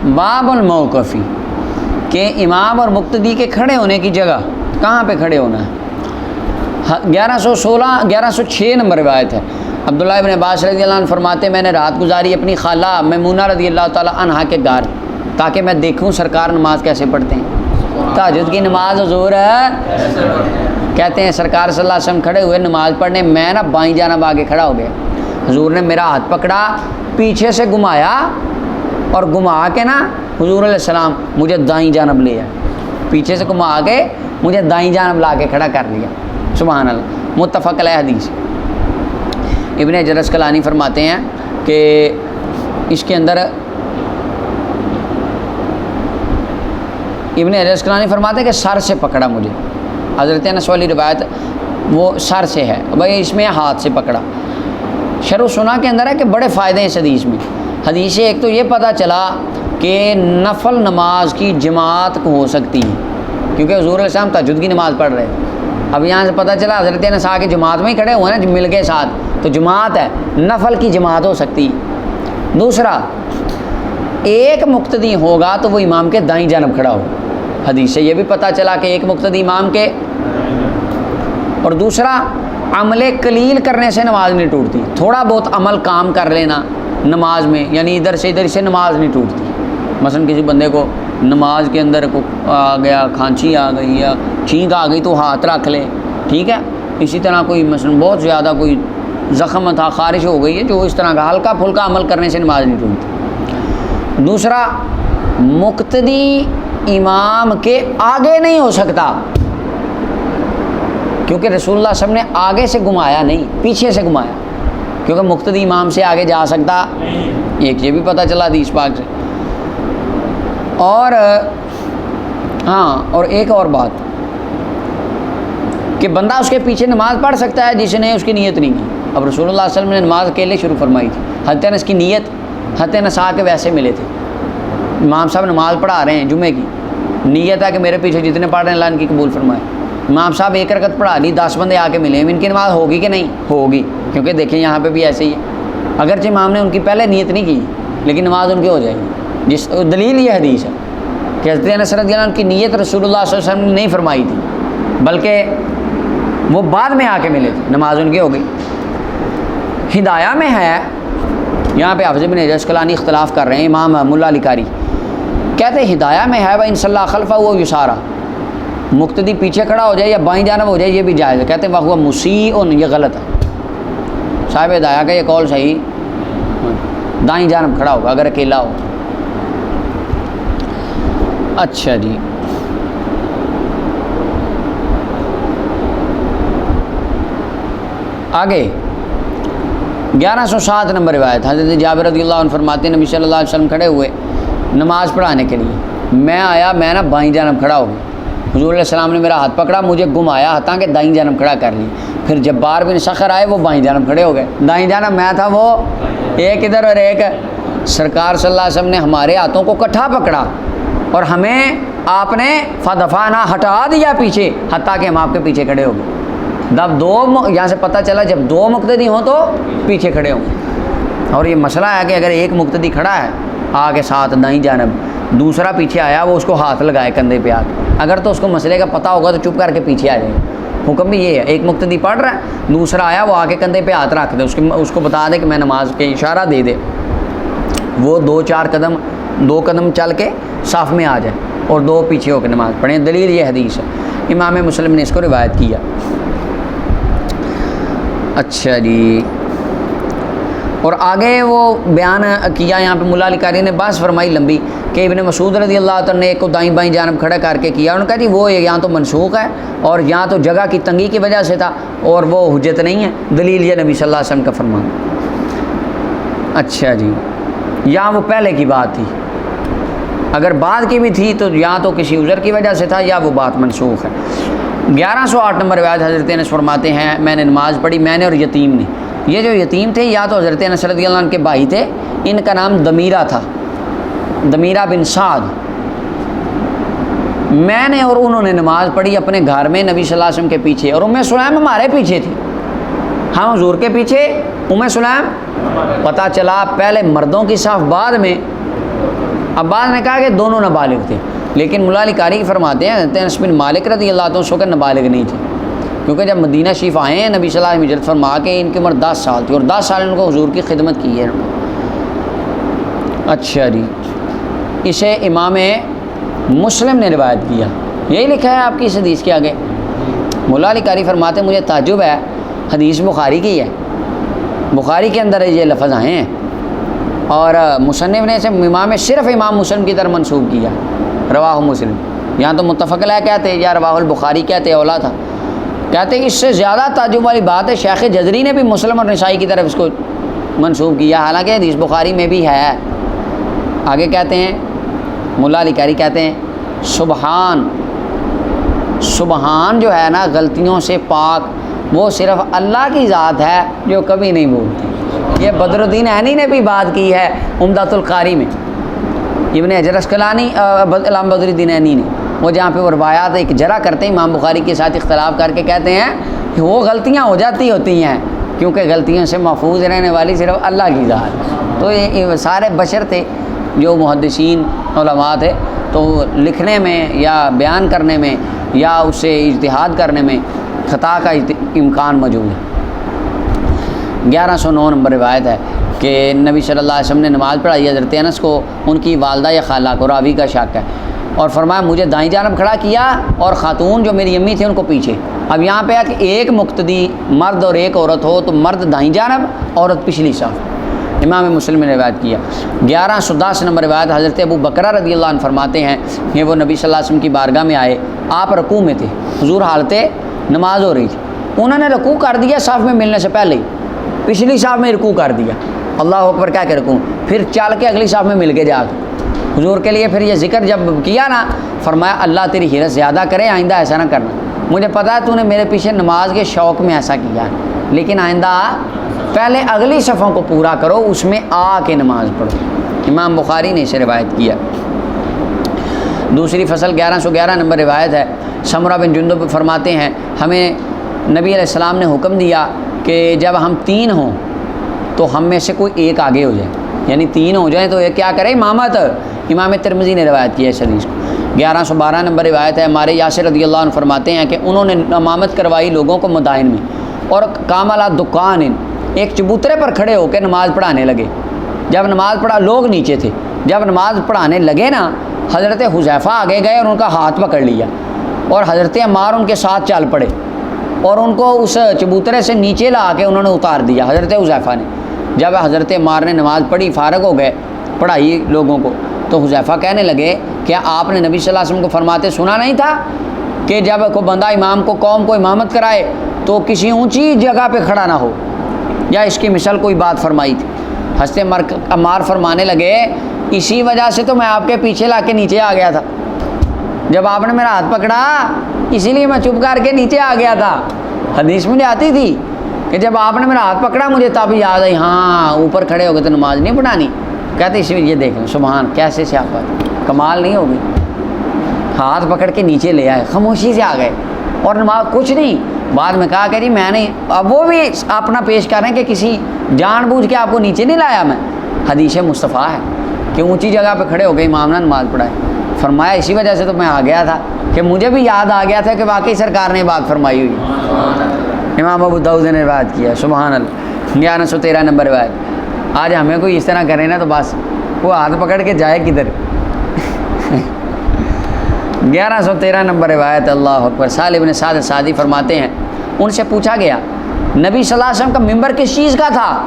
باب الموقفی کہ امام اور مقتدی کے کھڑے ہونے کی جگہ کہاں پہ کھڑے ہونا ہے۔ 1106 نمبر روایت ہے۔ عبداللہ ابن عباس رضی اللہ عنہ فرماتے میں نے رات گزاری اپنی خالہ میمونہ رضی اللہ تعالیٰ عنہا کے گھر تاکہ میں دیکھوں سرکار نماز کیسے پڑھتے ہیں۔ تہجد کی نماز حضور کہتے ہیں سرکار صلی اللہ علیہ وسلم کھڑے ہوئے نماز پڑھنے، میں نا بائیں جانب آگے کھڑا ہو گیا، حضور نے میرا ہاتھ پکڑا، پیچھے سے گھمایا اور گھما کے نا حضور علیہ السلام مجھے دائیں جانب لے آئے، پیچھے سے گھما کے مجھے دائیں جانب لا کے کھڑا کر لیا۔ سبحان اللہ، متفق علیہ حدیث۔ ابن حجر اسقلانی فرماتے ہیں کہ اس کے اندر ابن حجر اسقلانی فرماتے ہیں کہ سر سے پکڑا مجھے، حضرت انس والی روایت وہ سر سے ہے، بھائی اس میں ہاتھ سے پکڑا۔ شرح سنا کے اندر ہے کہ بڑے فائدے ہیں اس حدیث میں۔ حدیث سے ایک تو یہ پتہ چلا کہ نفل نماز کی جماعت ہو سکتی ہے، کیونکہ حضور علیہ السلام تہجد کی نماز پڑھ رہے ہیں۔ اب یہاں سے پتہ چلا حضرت انس آ کے جماعت میں ہی کھڑے ہوئے نا، مل گئے ساتھ، تو جماعت ہے، نفل کی جماعت ہو سکتی ہے۔ دوسرا، ایک مقتدی ہوگا تو وہ امام کے دائیں جانب کھڑا ہو، حدیث سے یہ بھی پتہ چلا کہ ایک مقتدی امام کے۔ اور دوسرا، عمل قلیل کرنے سے نماز نہیں ٹوٹتی، تھوڑا بہت عمل کام کر لینا نماز میں، یعنی ادھر سے نماز نہیں ٹوٹتی۔ مثلا کسی بندے کو نماز کے اندر کو آ گیا، کھانسی آ گئی یا چھینک آ گئی تو ہاتھ رکھ لے، ٹھیک ہے۔ اسی طرح کوئی مثلا بہت زیادہ کوئی زخم تھا، خارش ہو گئی ہے، جو اس طرح کا ہلکا پھلکا عمل کرنے سے نماز نہیں ٹوٹتی۔ دوسرا، مقتدی امام کے آگے نہیں ہو سکتا، کیونکہ رسول اللہ صلی اللہ علیہ وسلم نے آگے سے گھمایا نہیں، پیچھے سے گھمایا، کیونکہ مقتدی امام سے آگے جا سکتا، ایک یہ بھی پتہ چلا حدیث پاک سے۔ اور ہاں، اور ایک اور بات کہ بندہ اس کے پیچھے نماز پڑھ سکتا ہے جس نے اس کی نیت نہیں کی۔ اب رسول اللہ صلی اللہ علیہ وسلم نے نماز اکیلے شروع فرمائی تھی، حضرت انس کی نیت، حضرت انس آ کے ویسے ملے تھے، امام صاحب نماز پڑھا رہے ہیں جمعے کی، نیت ہے کہ میرے پیچھے جتنے پڑھ رہے ہیں اللہ ان کی قبول فرمائے۔ امام صاحب ایک رکعت پڑھا لی، 10 بندے آ کے ملے، ان کی نماز ہوگی کہ نہیں ہوگی؟ کیونکہ دیکھیں یہاں پہ بھی ایسے ہی ہے، اگرچہ امام نے ان کی پہلے نیت نہیں کی لیکن نماز ان کی ہو جائے گی۔ جس دلیل یہ حدیث ہے کہ حضرت انس رضی اللہ عنہ کی نیت رسول اللہ صلی اللہ علیہ وسلم نے نہیں فرمائی تھی، بلکہ وہ بعد میں آ کے ملے تھے، نماز ان کی ہو گئی۔ ہدایہ میں ہے، یہاں پہ حافظ ابن حجر اسقلانی اختلاف کر رہے ہیں، امام ملا علی قاری کہتے ہیں ہدایہ میں ہے وَإِن صَلَّىٰ خَلْفَهُ وَهُوَ يُسَارَىٰ، مقتدی پیچھے کھڑا ہو جائے یا بائیں جانب ہو جائے یہ بھی جائز ہے، کہتے ہیں وَهُوَ مُسِیءٌ، یہ غلط ہے، صاحب ہدایہ کا یہ قول صحیح، دائیں جانب کھڑا ہوگا اگر اکیلا ہو۔ اچھا جی، آگے 1107 نمبر روایت، حضرت جابر رضی اللہ عنہ فرماتے ہیں نبی صلی اللہ علیہ وسلم کھڑے ہوئے نماز پڑھانے کے لیے، میں آیا، میں نا بائیں جانب کھڑا ہو گیا، حضور علیہ السلام نے میرا ہاتھ پکڑا، مجھے گھمایا حتیٰ کہ دائیں جانب کھڑا کر لی، پھر جبار بن سخر آئے وہ بائیں جانب کھڑے ہو گئے، دائیں جانب میں تھا، وہ ایک ادھر اور ایک۔ سرکار صلی اللہ علیہ وسلم نے ہمارے ہاتھوں کو کٹھا پکڑا اور ہمیں آپ نے فدفعنا ہٹا دیا پیچھے، حتیٰ کہ ہم آپ کے پیچھے کھڑے ہو گئے۔ جب یہاں سے پتہ چلا جب دو مقتدی ہوں تو پیچھے کھڑے ہوں، اور یہ مسئلہ ہے کہ اگر ایک مقتدی کھڑا ہے آگے ساتھ دائیں جانب، دوسرا پیچھے آیا وہ اس کو ہاتھ لگائے کندھے پہ آگے، اگر تو اس کو مسئلے کا پتہ ہوگا تو چپ کر کے پیچھے آ جائے۔ حکم بھی یہ ہے، ایک مقتدی پڑھ رہا ہے، دوسرا آیا وہ آگے کندھے پہ ہاتھ رکھ دے، اس کو بتا دے کہ میں نماز کے اشارہ دے دے، وہ 2 قدم چل کے صف میں آ جائے اور 2 پیچھے ہو کے نماز پڑھیں۔ دلیل یہ حدیث ہے، امام مسلم نے اس کو روایت کیا۔ اچھا جی، اور آگے وہ بیان کیا یہاں پہ ملا علی قاری نے بحث فرمائی لمبی کہ ابن مسعود رضی اللہ عنہ نے ایک کو دائیں بائیں جانب کھڑا کر کے کیا، انہوں نے کہا جی وہ یہاں تو منسوخ ہے اور یہاں تو جگہ کی تنگی کی وجہ سے تھا اور وہ حجت نہیں ہے، دلیل یہ نبی صلی اللہ علیہ وسلم کا فرمان۔ اچھا جی، یہاں وہ پہلے کی بات تھی، اگر بعد کی بھی تھی تو یا تو کسی عذر کی وجہ سے تھا یا وہ بات منسوخ ہے۔ 1108 نمبر روایت، حضرت انس فرماتے ہیں میں نے نماز پڑھی، میں نے اور یتیم نے، یہ جو یتیم تھے یا تو حضرت انس رضی اللہ عنہ کے بھائی تھے، ان کا نام دمیرہ تھا، دمیرہ بن سعد، میں نے اور انہوں نے نماز پڑھی اپنے گھر میں نبی صلی اللہ علیہ وسلم کے پیچھے، اور ام سلیم ہمارے پیچھے تھی، ہم حضور کے پیچھے، ام سلیم، پتہ چلا پہلے مردوں کی صف بعد میں، اب بعض نے کہا کہ دونوں نابالغ تھے، لیکن مولا علی قاری فرماتے ہیں انس بن مالک رضی اللہ عنہ اس وقت نابالغ نہیں تھے، کیونکہ جب مدینہ شریف آئے ہیں نبی صلی اللہ علیہ وسلم ہجرت فرما کے ان کی عمر 10 سال تھی، اور 10 سال ان کو حضور کی خدمت کی ہے۔ اچھا جی، اسے امام مسلم نے روایت کیا، یہی لکھا ہے آپ کی اس حدیث کے آگے۔ مولا علی قاری فرماتے ہیں مجھے تعجب ہے، حدیث بخاری کی ہے، بخاری کے اندر یہ لفظ آئے ہیں، اور مصنف نے اسے صرف امام مسلم کی طرف منسوب کیا، رواہ مسلم، یہاں تو متفق علیہ کہتے یا رواہ البخاری کہتے اولا تھا، کہتے کہ اس سے زیادہ تعجب والی بات ہے شیخ جزری نے بھی مسلم اور نسائی کی طرف اس کو منسوب کیا، حالانکہ حدیث بخاری میں بھی ہے۔ آگے کہتے ہیں مولا علی قاری کہتے ہیں سبحان جو ہے نا غلطیوں سے پاک، وہ صرف اللہ کی ذات ہے جو کبھی نہیں بھولتی۔ یہ بدر الدین عینی نے بھی بات کی ہے عمدۃ القاری میں، ابن حجر اسقلانی علامہ بدر الدین عینی نے، وہ جہاں پہ وہ روایات ایک جرح کرتے ہیں امام بخاری کے ساتھ اختلاف کر کے کہتے ہیں کہ وہ غلطیاں ہو جاتی ہوتی ہیں، کیونکہ غلطیوں سے محفوظ رہنے والی صرف اللہ کی ذات۔ تو یہ سارے بشر تھے جو محدثین علماء تھے، تو لکھنے میں یا بیان کرنے میں یا اس سے اجتہاد کرنے میں خطا کا امکان موجود ہے۔ 1109 نمبر روایت ہے کہ نبی صلی اللہ علیہ وسلم نے نماز پڑھائی حضرت انس کو، ان کی والدہ یا خالہ کو، راوی کا شک ہے، اور فرمایا مجھے دائیں جانب کھڑا کیا اور خاتون جو میری امی تھی ان کو پیچھے۔ اب یہاں پہ ہے کہ ایک مقتدی مرد اور ایک عورت ہو تو مرد دائیں جانب، عورت پچھلی صف۔ امام مسلم نے روایت کیا۔ 1110 نمبر روایت حضرت ابو بکرہ رضی اللہ عنہ فرماتے ہیں کہ وہ نبی صلی اللہ علیہ وسلم کی بارگاہ میں آئے، آپ رکوع میں تھے، حضور حالت نماز ہو رہی تھی، انہوں نے رکوع کر دیا صف میں ملنے سے پہلے ہی، پچھلی صف میں رکوع کر دیا، اللہ اکبر کہہ کے رکوع، پھر چل کے اگلی صف میں مل کے جا کے حضور کے لیے پھر یہ ذکر جب کیا نا، فرمایا اللہ تیری حرص زیادہ کرے، آئندہ ایسا نہ کرنا، مجھے پتا ہے تو نے میرے پیچھے نماز کے شوق میں ایسا کیا ہے، لیکن آئندہ پہلے اگلی صفوں کو پورا کرو، اس میں آ کے نماز پڑھو۔ امام بخاری نے اسے روایت کیا۔ دوسری فصل 1111 نمبر روایت ہے، سمرہ بن جندب فرماتے ہیں ہمیں نبی علیہ السلام نے حکم دیا کہ جب ہم 3 ہوں تو ہم میں سے کوئی ایک آگے ہو جائے، یعنی 3 ہو جائیں تو ایک کیا کرے، امامت۔ امام ترمذی نے روایت کی ہے اس حدیث کو۔ 1112 نمبر روایت ہے، ہمارے یاسر رضی اللہ عنہ فرماتے ہیں کہ انہوں نے امامت کروائی لوگوں کو مدائن میں، اور کاملا دکان ایک چبوترے پر کھڑے ہو کے نماز پڑھانے لگے۔ جب نماز پڑھا، لوگ نیچے تھے، جب نماز پڑھانے لگے نا، حضرت حذیفہ آگے گئے اور ان کا ہاتھ پکڑ لیا، اور حضرت عمار ان کے ساتھ چل پڑے اور ان کو اس چبوترے سے نیچے لا کے انہوں نے اتار دیا حضرت حذیفہ نے۔ جب حضرت عمار نے نماز پڑھی، فارغ ہو گئے، پڑھائی لوگوں کو، تو حذیفہ کہنے لگے کیا آپ نے نبی صلی اللہ علیہ وسلم کو فرماتے سنا نہیں تھا کہ جب کوئی بندہ امام کو، قوم کو امامت کرائے تو کسی اونچی جگہ پہ کھڑا نہ ہو، یا اس کی مثال کوئی بات فرمائی تھی۔ حضرت عمار فرمانے لگے اسی وجہ سے تو میں آپ کے پیچھے لا کے نیچے آ گیا تھا، جب آپ نے میرا ہاتھ پکڑا اسی لیے میں چپ کر کے نیچے آ گیا تھا۔ حدیث میں آتی تھی کہ جب آپ نے میرا ہاتھ پکڑا مجھے تب یاد آئی، ہاں اوپر کھڑے ہو گئے تو نماز نہیں پڑھانی۔ کہتے اسی لیے یہ دیکھ لیں سبحان، کیسے سے آپ کمال نہیں ہوگی، ہاتھ پکڑ کے نیچے لے آئے، خاموشی سے آ گئے، اور نماز کچھ نہیں۔ بعد میں کہا کہ جی میں نہیں، اب وہ بھی اپنا پیش کر رہے ہیں کہ کسی جان بوجھ کے آپ کو نیچے نہیں لایا میں، حدیث مصطفیٰ ہے کہ اونچی جگہ پہ کھڑے ہو گئے امام نے نماز پڑھائے۔ فرمایا اسی وجہ سے تو میں آ گیا تھا کہ مجھے بھی یاد آ گیا تھا کہ واقعی سرکار نے بات فرمائی ہوئی۔ امام ابو داؤد نے روایت کیا، سبحان اللہ۔ 1113 نمبر روایت۔ آج ہمیں کوئی اس طرح کرے نا تو بس وہ ہاتھ پکڑ کے جائے کدھر۔ 1113 نمبر روایت، اللہ اکبر۔ سہل بن سعد سعدی فرماتے ہیں ان سے پوچھا گیا نبی صلی اللہ علیہ وسلم کا ممبر کس چیز کا تھا؟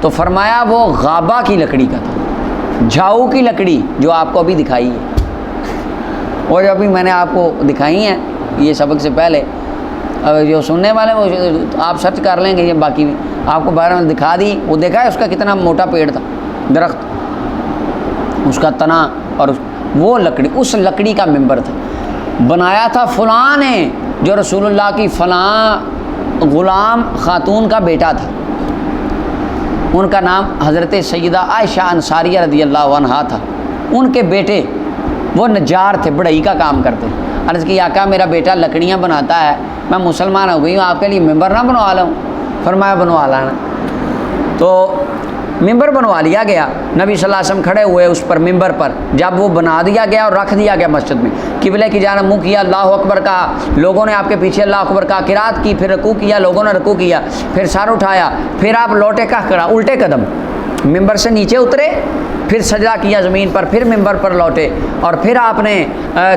تو فرمایا وہ غابہ کی لکڑی کا تھا، جھاؤ کی لکڑی جو آپ کو ابھی دکھائی ہے، اور ابھی میں نے آپ کو دکھائی ہیں یہ سبق سے پہلے، جو سننے والے وہ آپ سرچ کر لیں گے، یہ باقی بھی آپ کو باہر میں دکھا دی، وہ دیکھا ہے اس کا کتنا موٹا پیڑ تھا، درخت، اس کا تنا، اور وہ لکڑی، اس لکڑی کا ممبر تھا، بنایا تھا فلاں نے جو رسول اللہ کی فلاں غلام خاتون کا بیٹا تھا، ان کا نام حضرت سیدہ عائشہ انصاریہ رضی اللہ عنہا تھا، ان کے بیٹے وہ نجار تھے، بڑھئی کا کام کرتے۔ عرض کی آقا میرا بیٹا لکڑیاں بناتا ہے، میں مسلمان ہو گئی ہوں، آپ کے لیے ممبر نہ بنوا لوں؟ فرمایا بنوا لانا۔ تو ممبر بنوا لیا گیا، نبی صلی اللہ علیہ وسلم کھڑے ہوئے اس پر ممبر پر، جب وہ بنا دیا گیا اور رکھ دیا گیا مسجد میں، قبلے کی جانب منہ کیا، اللہ اکبر کہا، لوگوں نے آپ کے پیچھے اللہ اکبر کہا، قرات کی، پھر رکوع کیا، لوگوں نے رکوع کیا، پھر سر اٹھایا، پھر آپ لوٹے کا کرا الٹے قدم، ممبر سے نیچے اترے، پھر سجدہ کیا زمین پر، پھر ممبر پر لوٹے، اور پھر آپ نے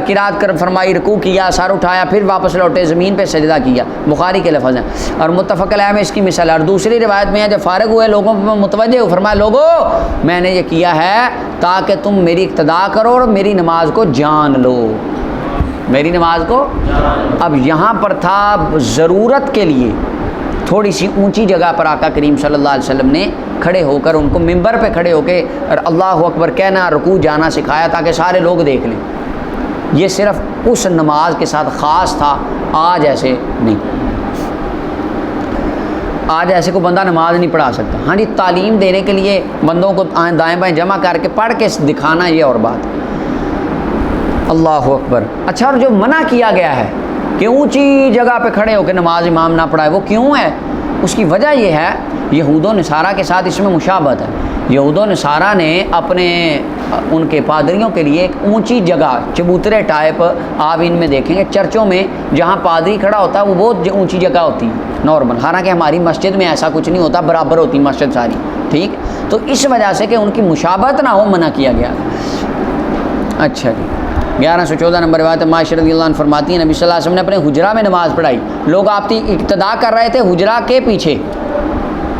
قرات کر فرمائی، رکوع کیا، سر اٹھایا، پھر واپس لوٹے، زمین پہ سجدہ کیا۔ بخاری کے لفظ ہیں اور متفق علیہ میں اس کی مثال ہے۔ اور دوسری روایت میں ہے جب فارغ ہوئے لوگوں پر متوجہ ہو، فرمایا لوگوں میں نے یہ کیا ہے تاکہ تم میری اقتداء کرو اور میری نماز کو جان لو، میری نماز کو۔ اب یہاں پر تھا ضرورت کے لیے تھوڑی سی اونچی جگہ پر آقا کریم صلی اللہ علیہ وسلم نے کھڑے ہو کر ان کو ممبر پہ کھڑے ہو کے اور اللہ اکبر کہنا، رکوع جانا سکھایا تاکہ سارے لوگ دیکھ لیں۔ یہ صرف اس نماز کے ساتھ خاص تھا، آج ایسے نہیں، آج ایسے کو بندہ نماز نہیں پڑھا سکتا۔ ہاں جی، تعلیم دینے کے لیے بندوں کو دائیں بائیں جمع کر کے پڑھ کے دکھانا، یہ اور بات۔ اللہ اکبر۔ اچھا، اور جو منع کیا گیا ہے کہ اونچی جگہ پہ کھڑے ہو کے نماز امام نہ پڑھائے، وہ کیوں ہے؟ اس کی وجہ یہ ہے یہود و نصارہ کے ساتھ اس میں مشابہت ہے۔ یہود و نصارہ نے اپنے ان کے پادریوں کے لیے ایک اونچی جگہ، چبوترے ٹائپ، آپ ان میں دیکھیں گے چرچوں میں جہاں پادری کھڑا ہوتا ہے وہ بہت اونچی جگہ ہوتی ہے نارمل، حالانکہ ہماری مسجد میں ایسا کچھ نہیں ہوتا، برابر ہوتی مسجد ساری، ٹھیک۔ تو اس وجہ سے کہ ان کی مشابہت نہ ہو منع کیا گیا۔ اچھا جی، 1114 نمبر روایت معاشر رضی اللہ عنہ فرماتی ہیں نبی صلی اللہ علیہ وسلم نے اپنے حجرہ میں نماز پڑھائی، لوگ آپ کی اقتداء کر رہے تھے حجرہ کے پیچھے۔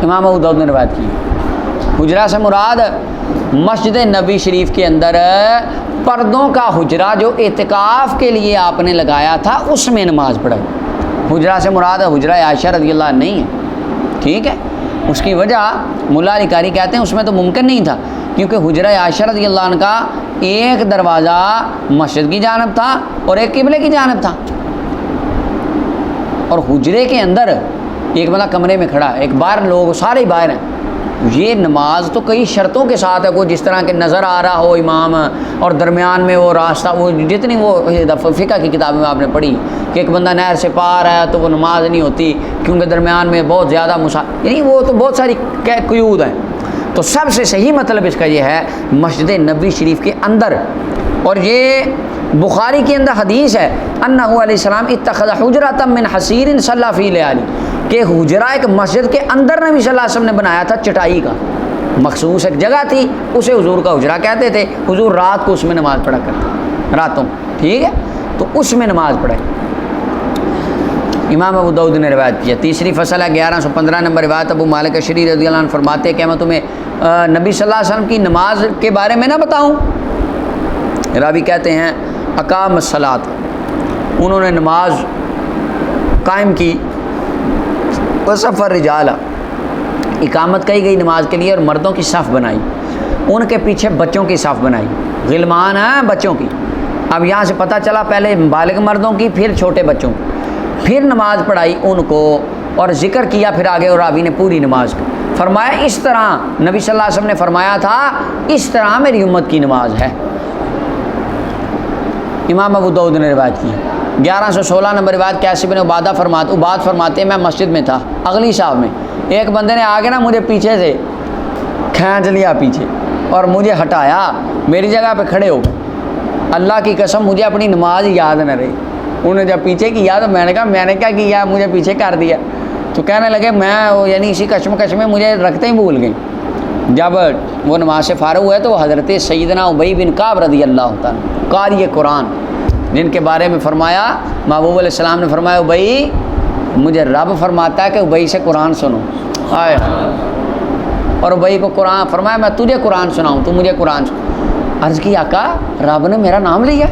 امام ابو داؤد نے روایت کی، حجرہ سے مراد مسجد نبی شریف کے اندر پردوں کا حجرہ جو اعتکاف کے لیے آپ نے لگایا تھا اس میں نماز پڑھائی۔ حجرہ سے مراد حجرہ عائشہ رضی اللہ عنہ نہیں ہے، ٹھیک ہے۔ اس کی وجہ ملا علی قاری کہتے ہیں اس میں تو ممکن نہیں تھا، کیونکہ حجرہ عائشہ رضی اللہ عنہ کا ایک دروازہ مسجد کی جانب تھا اور ایک قبلے کی جانب تھا، اور حجرے کے اندر ایک بندہ کمرے میں کھڑا ہے، ایک باہر لوگ سارے باہر ہیں۔ یہ نماز تو کئی شرطوں کے ساتھ ہے، کوئی جس طرح کہ نظر آ رہا ہو امام، اور درمیان میں وہ راستہ، وہ جتنی وہ فقہ کی کتابوں میں آپ نے پڑھی کہ ایک بندہ نہر سے پار ہے تو وہ نماز نہیں ہوتی کیونکہ درمیان میں بہت زیادہ یعنی وہ تو بہت ساری قیود ہیں۔ تو سب سے صحیح مطلب اس کا یہ ہے مسجد نبوی شریف کے اندر، اور یہ بخاری کے اندر حدیث ہے انہ علیہ السلام اتخذ حجرۃ من حصیر صلی فی لیالی، کہ حجرہ ایک مسجد کے اندر نبی صلی اللہ علیہ وسلم نے بنایا تھا چٹائی کا، مخصوص ایک جگہ تھی، اسے حضور کا حجرہ کہتے تھے۔ حضور رات کو اس میں نماز پڑھا کرتے راتوں، ٹھیک ہے، تو اس میں نماز پڑھے۔ امام ابو داؤد نے روایت کیا۔ تیسری فصل ہے 1115 نمبر روایت ابو مالک اشعری رضی اللہ عنہ فرماتے ہیں کہ میں تمہیں نبی صلی اللہ علیہ وسلم کی نماز کے بارے میں نہ بتاؤں؟ راوی کہتے ہیں اقام الصلاۃ، انہوں نے نماز قائم کی، وصف الرجال، اقامت کہی گئی نماز کے لیے، اور مردوں کی صف بنائی، ان کے پیچھے بچوں کی صف بنائی، غلمان ہیں بچوں کی۔ اب یہاں سے پتہ چلا پہلے بالغ مردوں کی، پھر چھوٹے بچوں کی، پھر نماز پڑھائی ان کو، اور ذکر کیا پھر آگے، اور راوی نے پوری نماز کی، فرمایا اس طرح نبی صلی اللہ علیہ وسلم نے فرمایا تھا اس طرح میری امت کی نماز ہے۔ امام ابو داؤد نے روایت کی۔ 1116 نمبر روایت کیسے بن عباد فرماتے ہیں میں مسجد میں تھا اگلی صاحب میں، ایک بندے نے آگے نا مجھے پیچھے سے کھینچ لیا پیچھے اور مجھے ہٹایا، میری جگہ پہ کھڑے ہو گئے، اللہ کی قسم مجھے اپنی نماز یاد نہ رہی۔ انہوں نے جب پیچھے کیا تو میں نے کہا میں نے کیا کیا، مجھے پیچھے کر دیا، تو کہنے لگے میں یعنی اسی کشمکش میں مجھے رکھتے ہی بھول گئی۔ جب وہ نماز سے فارغ ہوئے تو وہ حضرت سیدنا ابی بن کعب رضی اللہ تعالیٰ قاری قرآن، جن کے بارے میں فرمایا محبوب علیہ السلام نے فرمایا ابی مجھے رب فرماتا ہے کہ ابی سے قرآن سنو، آئے، اور ابی کو قرآن فرمایا میں تجھے قرآن سناؤں تو مجھے قرآن سن۔ عرض کی آقا رب نے میرا نام لیا؟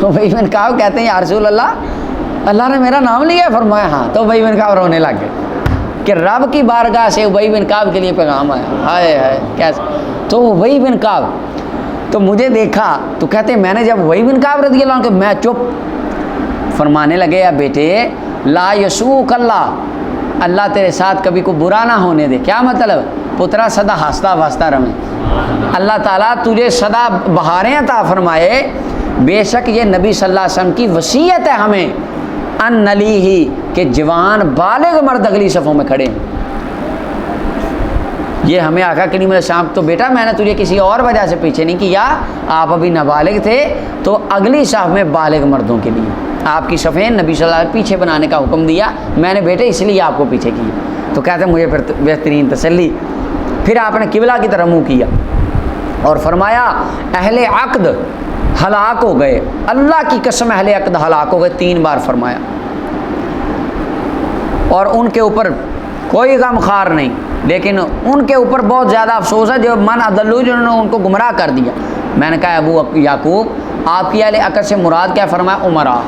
ابی بن کعب کہتے ہیں یا رسول اللہ نے میرا نام لیا؟ فرمایا ہاں۔ تو ابی بن کعب رونے لگ گئے کہ رب کی بارگاہ سے ابی بن کعب کے لیے پیغام آیا، ہائے ہائے کیسے۔ تو ابی بن کعب تو مجھے دیکھا تو کہتے ہیں میں نے جب ابی بن کعب رضی اللہ عنہ کہ میں چپ، فرمانے لگے یا بیٹے لا یسوک اللہ تیرے ساتھ کبھی کو برا نہ ہونے دے۔ کیا مطلب؟ پترا سدا ہنستا واسطہ رہے، اللہ تعالیٰ تجھے سدا بہاریں عطا فرمائے۔ بے شک یہ نبی صلی اللہ علیہ وسلم کی وصیت ہے ہمیں ان نلی ہی کہ جوان بالغ مرد اگلی صفوں میں کھڑے ہیں۔ یہ ہمیں آقا کریم علیہ السلام تو بیٹا میں نے تجھے کسی اور وجہ سے پیچھے نہیں کیا، آپ ابھی نابالغ تھے تو اگلی صف میں بالغ مردوں کے لیے آپ کی صفیں نبی صلی اللہ علیہ وسلم پیچھے بنانے کا حکم دیا، میں نے بیٹے اس لیے آپ کو پیچھے کیا۔ تو کہتے ہیں مجھے پھر بہترین تسلی۔ پھر آپ نے قبلہ کی طرف منہ کیا اور فرمایا اہل عقد ہلاک ہو گئے، اللہ کی قسم اہل عقد ہلاک ہو گئے، 3 بار فرمایا، اور ان کے اوپر کوئی غم خار نہیں، لیکن ان کے اوپر بہت زیادہ افسوس ہے جو من عدلو، جنہوں نے ان کو گمراہ کر دیا۔ میں نے کہا ابو یعقوب آپ کی اہل عقد سے مراد کیا؟ فرمایا عمراء۔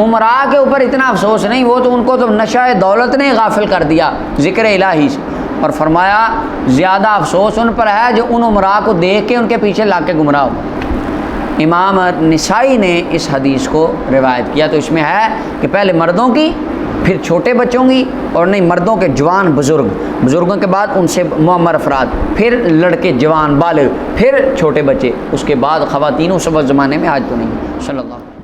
عمراء کے اوپر اتنا افسوس نہیں، وہ تو ان کو تو نشہ دولت نے غافل کر دیا ذکر الہی سے، اور فرمایا زیادہ افسوس ان پر ہے جو ان عمراء کو دیکھ کے ان کے پیچھے لا کے گمراہ ہو۔ امام نسائی نے اس حدیث کو روایت کیا، تو اس میں ہے کہ پہلے مردوں کی، پھر چھوٹے بچوں کی، اور نہیں مردوں کے جوان بزرگ، بزرگوں کے بعد ان سے معمر افراد، پھر لڑکے جوان بالغ، پھر چھوٹے بچے، اس کے بعد خواتین اس وقت زمانے میں، آج تو نہیں۔ صلی اللہ علیہ وسلم۔